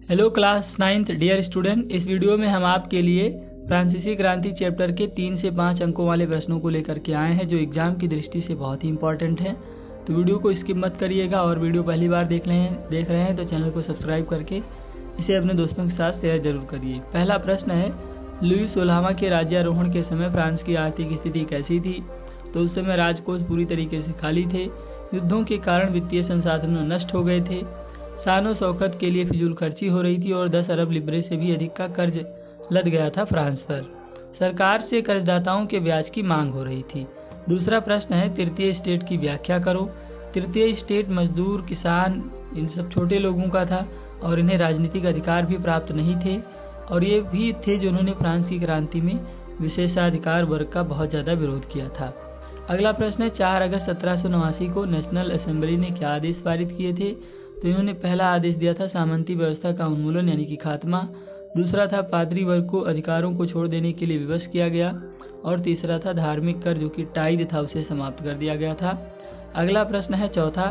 Hello class 9th dear student, इस video में हम आपके लिए फ्रांसीसी क्रांति चैप्टर के 3 से 5 अंकों वाले प्रश्नों को लेकर के आए हैं जो एग्जाम की दृष्टि से बहुत ही इंपॉर्टेंट है। तो वीडियो को स्किप मत करिएगा और वीडियो पहली बार देख रहे हैं तो चैनल को सब्सक्राइब करके इसे अपने दोस्तों के साथ शेयर जरूर करिए। पहला प्रश्न है, लुई 16वां के राज्यारोहण के समय फ्रांस की आर्थिक स्थिति कैसी थी? तो उस समय राजकोष पूरी तरीके से खाली थे, युद्धों के कारण वित्तीय संसाधन नष्ट हो गए थे, शानो शौकत के लिए फिजूल खर्ची हो रही थी और 10 अरब लिब्रे से भी अधिक का कर्ज लद गया था फ्रांस पर। सरकार से कर्जदाताओं के ब्याज की मांग हो रही थी। दूसरा प्रश्न है, तृतीय स्टेट की व्याख्या करो। तृतीय स्टेट मजदूर, किसान, इन सब छोटे लोगों का था और इन्हें राजनीतिक अधिकार भी प्राप्त नहीं थे और ये भी थे जिन्होंने फ्रांस की क्रांति में विशेषाधिकार वर्ग का बहुत ज़्यादा विरोध किया था। अगला प्रश्न है, 4 अगस्त 1789 को नेशनल असेंबली ने क्या आदेश पारित किए थे? तो इन्होंने पहला आदेश दिया था सामंती व्यवस्था का उन्मूलन यानी कि खात्मा। दूसरा था पादरी वर्ग को अधिकारों को छोड़ देने के लिए विवश किया गया और तीसरा था धार्मिक कर जो कि टाइड था उसे समाप्त कर दिया गया था। अगला प्रश्न है चौथा,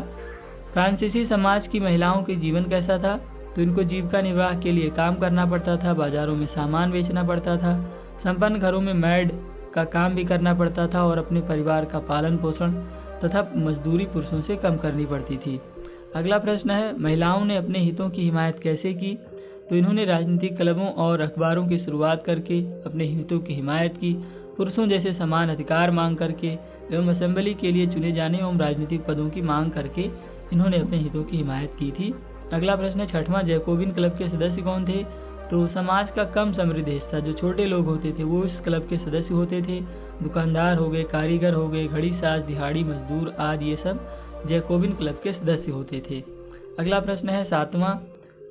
फ्रांसीसी समाज की महिलाओं के जीवन कैसा था? तो इनको जीविका निर्वाह के लिए काम करना पड़ता था, बाजारों में सामान बेचना पड़ता था, संपन्न घरों में मैड का काम भी करना पड़ता था और अपने परिवार का पालन पोषण तथा मजदूरी पुरुषों से कम करनी पड़ती थी। अगला प्रश्न है, महिलाओं ने अपने हितों की हिमायत कैसे की? तो इन्होंने राजनीतिक क्लबों और अखबारों की शुरुआत करके अपने हितों की हिमायत की, पुरुषों जैसे समान अधिकार मांग करके एवं असेंबली के लिए चुने जाने एवं राजनीतिक पदों की मांग करके इन्होंने अपने हितों की हिमायत की थी। अगला प्रश्न है छठवां, जैकोबिन क्लब के सदस्य कौन थे? तो समाज का कम समृद्ध हिस्सा जो छोटे लोग होते थे वो इस क्लब के सदस्य होते थे। दुकानदार हो गए, कारीगर हो गए, घड़ी साज, दिहाड़ी मजदूर आदि ये सब जैकोबिन क्लब के सदस्य होते थे। अगला प्रश्न है सातवां,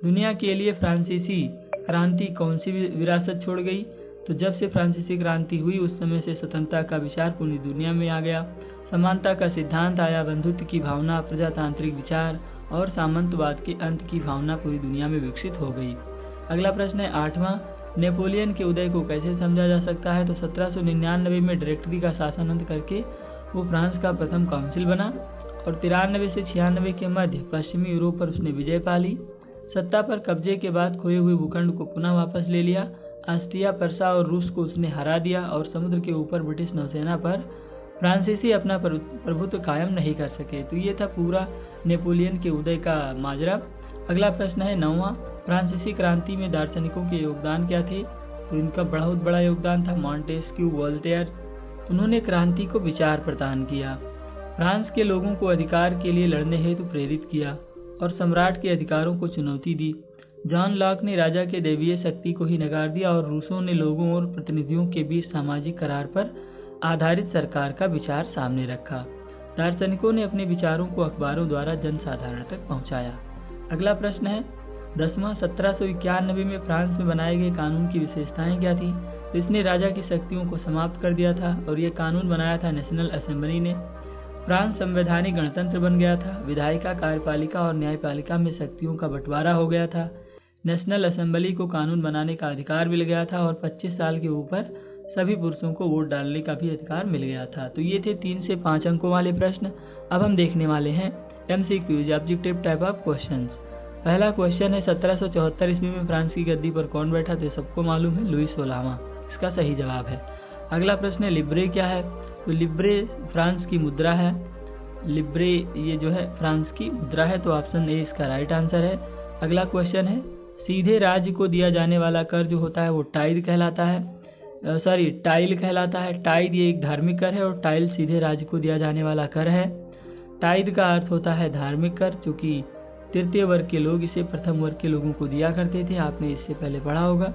दुनिया के लिए फ्रांसीसी क्रांति कौन सी विरासत छोड़ गई? तो जब से फ्रांसीसी क्रांति हुई उस समय से स्वतंत्रता का विचार पूरी दुनिया में आ गया, समानता का सिद्धांत आया, बंधुत्व की भावना, प्रजातांत्रिक विचार और सामंतवाद के अंत की भावना पूरी दुनिया में विकसित हो गई। अगला प्रश्न है आठवां, नेपोलियन के उदय को कैसे समझा जा सकता है? तो 1799 में डायरेक्टरी का शासन अंत करके वो फ्रांस का प्रथम काउंसिल बना और 93 से 96 के मध्य पश्चिमी यूरोप पर उसने विजय पा ली। सत्ता पर कब्जे के बाद खोए हुए भूखंड को पुनः वापस ले लिया, ऑस्ट्रिया, पर्सा और रूस को उसने हरा दिया और समुद्र के ऊपर ब्रिटिश नौसेना पर फ्रांसीसी अपना प्रभुत्व कायम नहीं कर सके। तो ये था पूरा नेपोलियन के उदय का माजरा। अगला प्रश्न है नौवां, फ्रांसीसी क्रांति में दार्शनिकों के योगदान क्या थे? तो इनका बहुत बड़ा योगदान था मॉन्टेस्क्यू, वोल्टेयर। उन्होंने क्रांति को विचार प्रदान किया, फ्रांस के लोगों को अधिकार के लिए लड़ने हेतु प्रेरित किया और सम्राट के अधिकारों को चुनौती दी। जॉन लॉक ने राजा के दैवीय शक्ति को ही नकार दिया और रूसों ने लोगों और प्रतिनिधियों के बीच सामाजिक करार पर आधारित सरकार का विचार सामने रखा। दार्शनिकों ने अपने विचारों को अखबारों द्वारा जनसाधारण तक पहुंचाया। अगला प्रश्न है 10वां, 1791 में फ्रांस में बनाए गए कानून की विशेषताएं क्या थी? तो इसने राजा की शक्तियों को समाप्त कर दिया था और ये कानून बनाया था नेशनल असेंबली ने। फ्रांस संवैधानिक गणतंत्र बन गया था, विधायिका, कार्यपालिका और न्यायपालिका में शक्तियों का बंटवारा हो गया था। नेशनल असेंबली को कानून बनाने का अधिकार मिल गया था और 25 साल के ऊपर सभी पुरुषों को वोट डालने का भी अधिकार मिल गया था। तो ये थे 3 से 5 अंकों वाले प्रश्न। अब हम देखने वाले हैं MCQs, objective type of questions. पहला क्वेश्चन है 1774 ईस्वी में फ्रांस की गद्दी पर कौन बैठा? तो सबको मालूम है, लुई 16वां इसका सही जवाब है। अगला प्रश्न है लिब्रे क्या है? तो लिब्रे फ्रांस की मुद्रा है। लिब्रे ये जो है फ्रांस की मुद्रा है, तो ऑप्शन ए इसका राइट आंसर है। अगला क्वेश्चन है सीधे राज्य को दिया जाने वाला कर जो होता है वो टाइल कहलाता है। टाइल कहलाता है। टाइल ये एक धार्मिक कर है और टाइल सीधे राज्य को दिया जाने वाला कर है। टाइल का अर्थ होता है धार्मिक कर, क्योंकि तृतीय वर्ग के लोग इसे प्रथम वर्ग के लोगों को दिया करते थे, आपने इससे पहले पढ़ा होगा।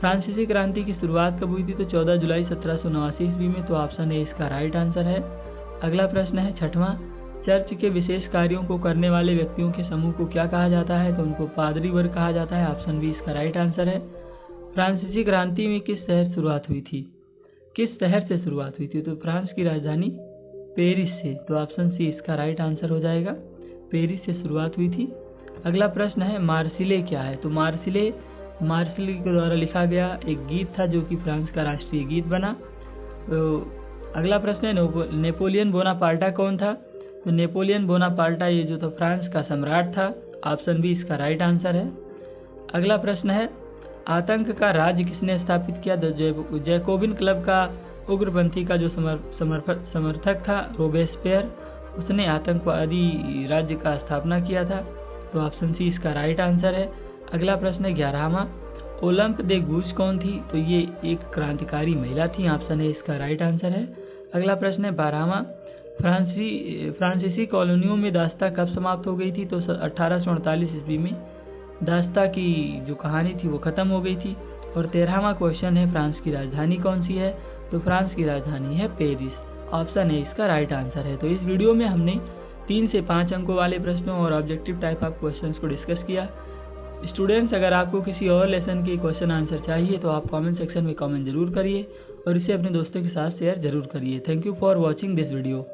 फ्रांसीसी क्रांति की शुरुआत कब हुई थी? तो 14 जुलाई 1789 ईस्वी में, तो ऑप्शन ए इसका राइट आंसर है। अगला प्रश्न है छठवां, चर्च के विशेष कार्यों को करने वाले व्यक्तियों के समूह को क्या कहा जाता है? तो उनको पादरी वर्ग कहा जाता है, ऑप्शन बी इसका राइट आंसर है। फ्रांसीसी क्रांति में किस शहर से शुरुआत हुई थी? किस शहर से शुरुआत हुई थी? तो फ्रांस की राजधानी पेरिस से, तो ऑप्शन सी इसका राइट आंसर हो जाएगा, पेरिस से शुरुआत हुई थी। अगला प्रश्न है मार्सिले क्या है? तो मार्सिले के द्वारा लिखा गया एक गीत था जो कि फ्रांस का राष्ट्रीय गीत बना। तो अगला प्रश्न है नेपोलियन बोनापार्टा कौन था? तो नेपोलियन बोनापार्टा ये जो था फ्रांस का सम्राट था, ऑप्शन बी इसका राइट आंसर है। अगला प्रश्न है, आतंक का राज्य किसने स्थापित किया? जैकोबिन क्लब का उग्रपंथी का जो समर्थक था रोबेस्पियर, उसने आतंकवादी राज्य का स्थापना किया था। तो ऑप्शन सी इसका राइट आंसर है। अगला प्रश्न है 11वां, ओलंप दे गूज कौन थी? तो ये एक क्रांतिकारी महिला थी। ऑप्शन है इसका राइट आंसर है। अगला प्रश्न है 12वां, फ्रांसीसी कॉलोनियों में दास्ता कब समाप्त हो गई थी? तो 1848 ईस्वी में दास्ता की जो कहानी थी वो खत्म हो गई थी। और 13वां क्वेश्चन है, फ्रांस की राजधानी कौन सी है? तो फ्रांस की राजधानी है पेरिस। ऑप्शन है इसका राइट आंसर है। तो इस वीडियो में हमने 3 से 5 अंकों वाले प्रश्नों और ऑब्जेक्टिव टाइप ऑफ क्वेश्चंस को डिस्कस किया। स्टूडेंट्स, अगर आपको किसी और लेसन के क्वेश्चन आंसर चाहिए तो आप कमेंट सेक्शन में कमेंट जरूर करिए और इसे अपने दोस्तों के साथ शेयर जरूर करिए। Thank you for watching this video.